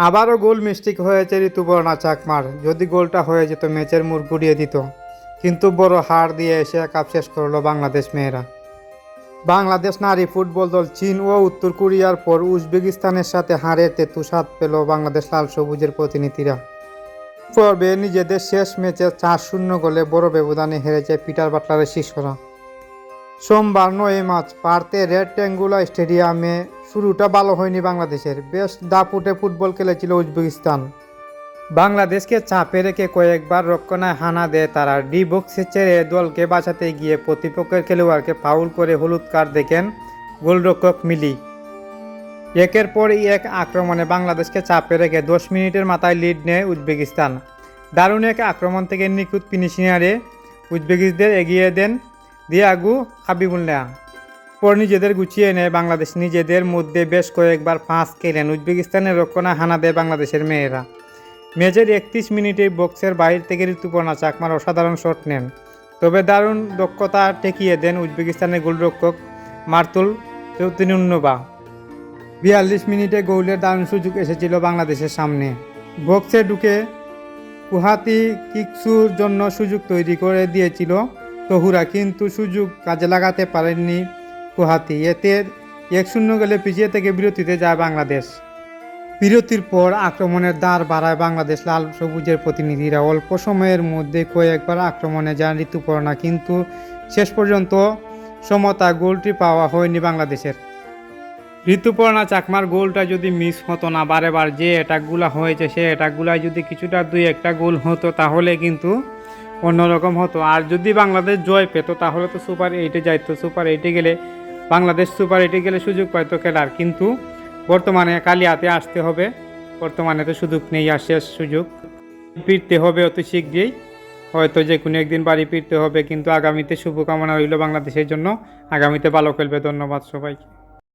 আবারও গোল মিস্টেক হয়েছে ঋতুপর্ণা চাকমার। যদি গোলটা হয়ে যেত ম্যাচের মোড় ঘুরিয়ে দিত, কিন্তু বড় হার দিয়ে এশিয়া কাপ শেষ করলো বাংলাদেশ মেয়েরা। বাংলাদেশ নারী ফুটবল দল চীন ও উত্তর কোরিয়ার পর উজবেকিস্তানের সাথে হারের তেতুসাদ পেল বাংলাদেশ লাল সবুজের প্রতিনিধিরা। পর্বে নিজেদের শেষ ম্যাচে 4-0 গোলে বড় ব্যবধানে হেরেছে পিটার বাটলারের শিষ্যরা। সোমবার 9 মার্চ পার্থে রেক্ট্যাঙ্গুলার স্টেডিয়ামে শুরুটা ভালো হয়নি বাংলাদেশের। বেশ দাপুটে ফুটবল খেলেছিল উজবেকিস্তান। বাংলাদেশকে চাপে রেখে কয়েকবার রক্ষণায় হানা দেয় তারা। ডি বক্সে ছেড়ে দলকে বাঁচাতে গিয়ে প্রতিপক্ষের খেলোয়াড়কে ফাউল করে হলুদ কার্ড দেখেন গোলরক্ষক মিলি। একের পর এক আক্রমণে বাংলাদেশকে চাপে রেখে 10 মিনিটের মাথায় লিড নেয় উজবেকিস্তান। দারুণ এক আক্রমণ থেকে নিখুঁত ফিনিশিংয়ে উজবেকিস্তানদের এগিয়ে দেন দিয়াগু হাবিবুল্লাহ। পর নিজেদের গুছিয়ে নেয় বাংলাদেশ। নিজেদের মধ্যে বেশ কয়েকবার পাস খেলেন উজবেকিস্তানের রক্ষণায় হানা দেয় বাংলাদেশের মেয়েরা। ম্যাচের 31 মিনিটে বক্সের বাইরে থেকে ঋতুপর্ণা চাকমার অসাধারণ শট নেন, তবে দারুণ দক্ষতা ঠেকিয়ে দেন উজবেকিস্তানের গোলরক্ষক মার্তুল চৌতিনুন্নবা। 42 মিনিটে গোলের দারুণ সুযোগ এসেছিল বাংলাদেশের সামনে। বক্সে ঢুকে কুহাতি কিকসুর জন্য সুযোগ তৈরি করে দিয়েছিল তহুরা, কিন্তু সুযোগ কাজে লাগাতে পারেননি কুহাতি। এতে 1-0 গোলে পিছিয়ে থেকে বিরতিতে যায় বাংলাদেশ। বিরতির পর আক্রমণের দাঁড় বাড়ায় বাংলাদেশ লাল সবুজের প্রতিনিধিরা। অল্প সময়ের মধ্যে কয়েকবার আক্রমণে যান ঋতুপর্ণা, কিন্তু শেষ পর্যন্ত সমতা গোলটি পাওয়া হয়নি বাংলাদেশের। ঋতুপর্ণা চাকমার গোলটা যদি মিস হতো না, বারেবার যে অ্যাটাকগুলো হয়েছে সে অ্যাটাকগুলায় যদি কিছুটা 2-1টা গোল হতো তাহলে কিন্তু অন্যরকম হতো। আর যদি বাংলাদেশ জয় পেত তাহলে তো সুপার 8-এ যাইতো। সুপার 8-এ গেলে বাংলাদেশ সুপার 8-এ গেলে সুযোগ পাইতো খেলার, কিন্তু বর্তমানে কালিয়াতে আসতে হবে। বর্তমানে তো সুযোগ নেই, আর শেষ সুযোগ। ফিরতে হবে অতি শীঘ্রই, হয়তো যে কোনো একদিন বাড়ি ফিরতে হবে। কিন্তু আগামীতে শুভকামনা রইল বাংলাদেশের জন্য, আগামীতে ভালো খেলবে। ধন্যবাদ সবাইকে।